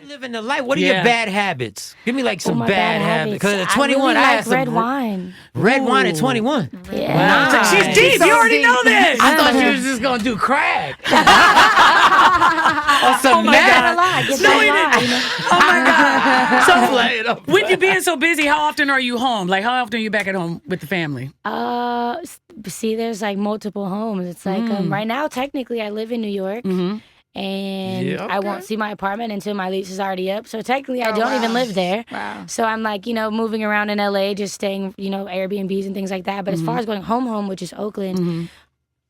Living the life. What are your bad habits? Give me like some bad habits. Because at 21, I I really had some red wine. Red wine at 21. Yeah. Wow. Nice. She's deep. You already know this. I thought she was just gonna do crack. Or some Get a meth. lot. Get No, a he lot. didn't. Oh my God. So play it up. With you being so busy, how often are you home? Like, how often are you back at home with the family? See, there's like multiple homes. It's like right now, technically, I live in New York. And I won't see my apartment until my lease is already up. So technically, I don't even live there. Wow. So I'm like, moving around in LA, just staying, Airbnbs and things like that. But as far as going home, which is Oakland,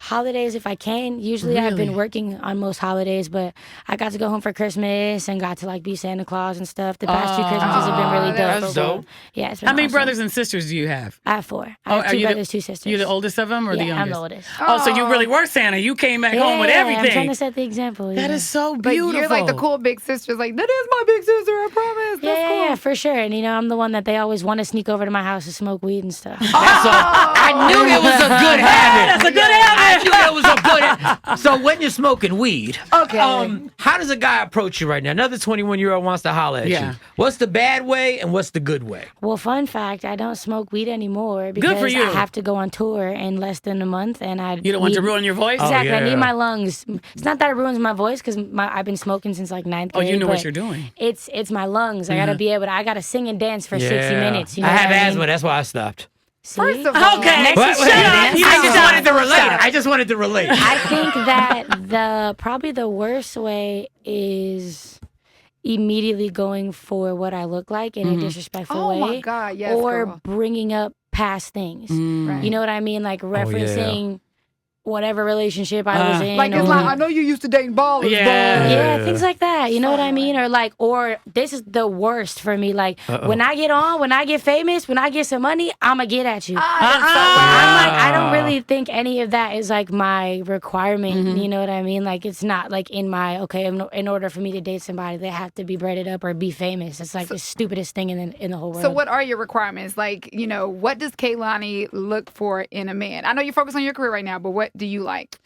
holidays if I can. Usually I've been working on most holidays, but I got to go home for Christmas and got to like be Santa Claus and stuff. The past two Christmases have been really dope. That's dope. Yeah, it's been How many awesome. brothers and sisters do you have? I have 4. I have 2 brothers, 2 sisters. You're the oldest of them or the Yeah, youngest? I'm the oldest. Oh, so you really were Santa. You came back home with I'm everything. trying to set the example. That is so But beautiful. you're like the cool big sisters. Like, that is my big sister, I promise. That's cool. Yeah, for sure. And I'm the one that they always want to sneak over to my house to smoke weed and stuff. I knew it was a good habit. That's a good habit. I knew it was a good habit. So when you're smoking weed, Okay. how does a guy approach you right now? Another 21-year-old wants to holler at you. What's the bad way and what's the good way? Well, fun fact, I don't smoke weed anymore because for you. I have to go on tour in less than a month, and You don't want to ruin your voice? Exactly. I yeah. need my lungs. It's not that it ruins my voice because I've been smoking since like 9th grade. Oh, you know what but you're doing. It's my lungs. I gotta be able to. I gotta sing and dance for 60 minutes. You know I have what asthma. mean? That's why I stopped. See? First of all, Okay. What? Shut up. You I just stop. wanted to relate. Stop. I just wanted to relate. I think that probably the worst way is immediately going for what I look like in a disrespectful Oh way. my God, yes, or girl. bringing up past things. Right. You know what I mean? Like referencing whatever relationship I was in. Like, it's or, like, I know you used to date ballers, Yeah. but... yeah, things like that. You know what I mean? Or this is the worst for me. Like when I get on, when I get famous, when I get some money, I'ma get at you. I'm like, I don't really think any of that is like my requirement. You know what I mean? Like it's not like in my in order for me to date somebody, they have to be breaded up or be famous. It's like the stupidest thing in the whole world. So what are your requirements? Like, what does Kehlani look for in a man? I know you focus on your career right now, but what do you like?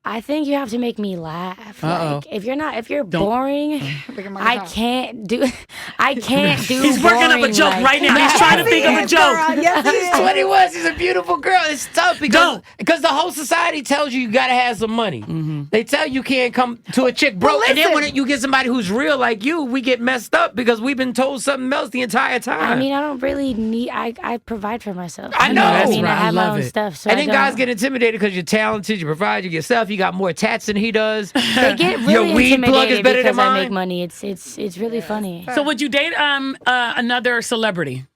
I think you have to make me laugh. Uh-oh. Like if you're boring, I can't do He's working up a boring, joke like- right now. He's trying to think of a joke. Yes, he is. 21. She's a beautiful girl. It's tough because the whole society tells you gotta have some money. They tell you can't come to a chick broke, and then when you get somebody who's real like you, we get messed up because we've been told something else the entire time. I mean, I don't really need. I provide for myself. I You know. what I That's mean, right. I have I my love own it. stuff. So and I then guys don't- get intimidated because you're talented, you provide yourself, you got more tats than he does. They get really Your weed plug is intimidated better than because I mine. make money. It's really funny. So would you date another celebrity?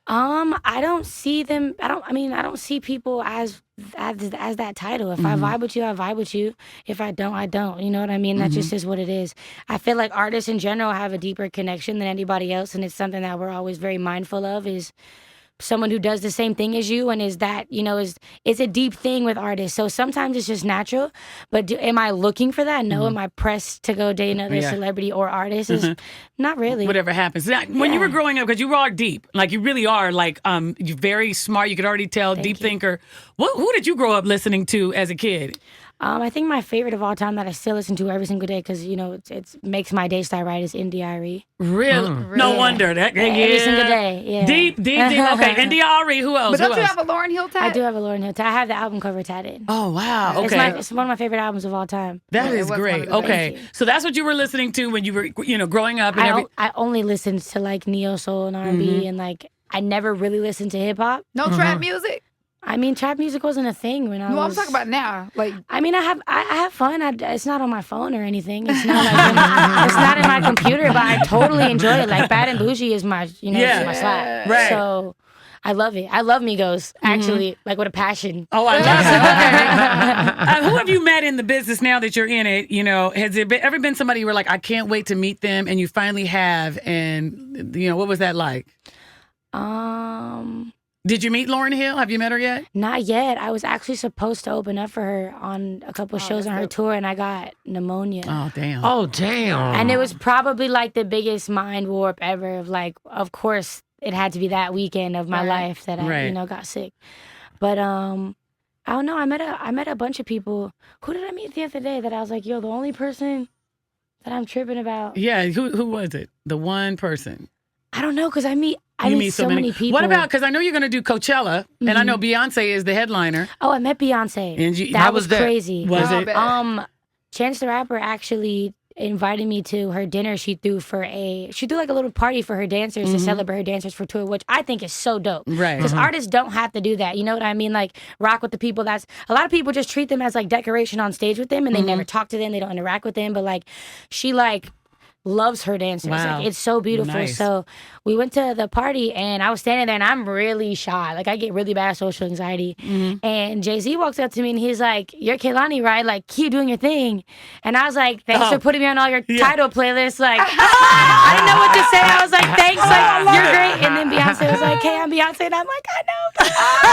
I don't see them. I don't see people as that title. If I vibe with you, I vibe with you. If I don't, I don't. You know what I mean? That just is what it is. I feel like artists in general have a deeper connection than anybody else, and it's something that we're always very mindful of. Is someone who does the same thing as you, and is that it's a deep thing with artists. So sometimes it's just natural, but am I looking for that? No. Am I pressed to go date another celebrity or artist? Is not really. Whatever happens. Now, when you were growing up, because you are deep, like you really are, like you're very smart. You could already tell, deep thinker. Who did you grow up listening to as a kid? I think my favorite of all time that I still listen to every single day because it makes my day start right is NDRE. Really? No wonder. Every single day. Yeah. Deep. Okay. NDRE. Who else? But don't Who you else? have a Lauryn Hill tat? I do have a Lauryn Hill. I have the album cover tatted. Oh, wow. Okay. It's one of my favorite albums of all time. That It is was one great. of the Okay. Thank you. So that's what you were listening to when you were, growing up and I only listened to like neo soul and R&B and like I never really listened to hip hop. No trap music? I mean, trap music wasn't a thing when I No, was. I'm talking about now. Like, I mean, I have fun. It's not on my phone or anything. It's not like it's not in my computer, but I totally enjoy it. Like Bad and Bougie is my is my slap. Right. So I love it. I love Migos actually, like with a passion. Oh, I love it. Who have you met in the business now that you're in it? Has there ever been somebody you were like, I can't wait to meet them, and you finally have? And what was that like? Did you meet Lauryn Hill? Have you met her yet? Not yet. I was actually supposed to open up for her on a couple shows on her tour, and I got pneumonia. Oh, damn. Oh, damn. And it was probably like the biggest mind warp ever. Of like, of course, it had to be that weekend of my life that I, got sick. But I don't know. I met a bunch of people. Who did I meet the other day that I was like, yo, the only person that I'm tripping about. Yeah, who was it? The one person. I don't know, because I meet so many people. What about, because I know you're going to do Coachella, and I know Beyonce is the headliner. Oh, I met Beyonce. And that was crazy. Was it? Chance the Rapper actually invited me to her dinner. She threw like a little party for her dancers to celebrate her dancers for tour, which I think is so dope. Right. Because artists don't have to do that. You know what I mean? Like, rock with the people. A lot of people just treat them as like decoration on stage with them, and they never talk to them. They don't interact with them. But like, she like loves her dancers. Wow. Like, it's so beautiful. Nice. So we went to the party, and I was standing there, and I'm really shy. Like, I get really bad social anxiety. And Jay-Z walks up to me, and he's like, "You're Kehlani, right? Like, keep doing your thing." And I was like, "Thanks for putting me on all your title playlists." Like, I didn't know what to say. I was like, "Thanks, like, you're great." And then Beyonce was like, "Hey, I'm Beyonce," and I'm like, I know.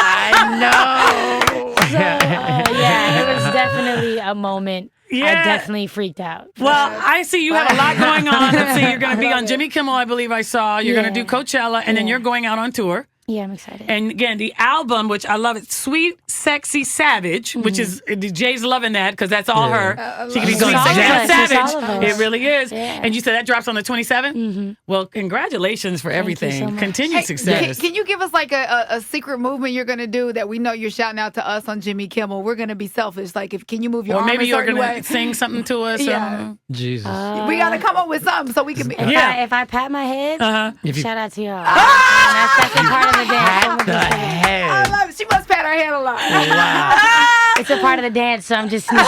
"I know." So yeah, it was definitely a moment. Yeah. I definitely freaked out. Well, I see you have a lot going on. Let's see, you're going to be on Jimmy Kimmel, I believe I saw. You're going to do Coachella, and then you're going out on tour. Yeah, I'm excited. And again, the album, which I love, it's Sweet, Sexy, Savage, which is, Jay's loving that because that's all her. She can be sweet, It's sexy, all and of us. It's all of savage. us. It really is. Yeah. And you said that drops on the 27th? Well, congratulations for everything. so much. Continued success. Can you give us like a secret movement you're gonna do that we know you're shouting out to us on Jimmy Kimmel? We're gonna be selfish. Like, can you move your Or arm maybe a you're certain going way? to sing something to us. Yeah. Jesus. We gotta come up with something so we can be. If I pat my head, If you shout out to y'all. That's the part of the dance. the head. I love it. She must pat her head a lot. It's a part of the dance, so I'm just sneaking.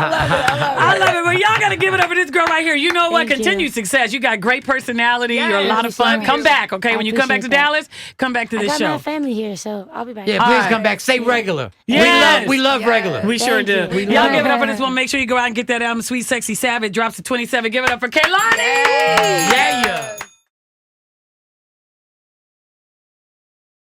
I love it. Well, y'all got to give it up for this girl right here. You know what? Thank you. Continued success. You got great personality. You're a Yes. lot of fun. Thank Come you. back, okay? I When you come back to appreciate that. Dallas, come back to I this got show. my family here, so I'll be back. Yeah, please come back. Say regular. Yes. We love regular. We sure Thank do. you. Y'all give it up for this one. Make sure you go out and get that album, Sweet, Sexy, Savage. Drops to 27. Give it up for Kehlani. Yeah,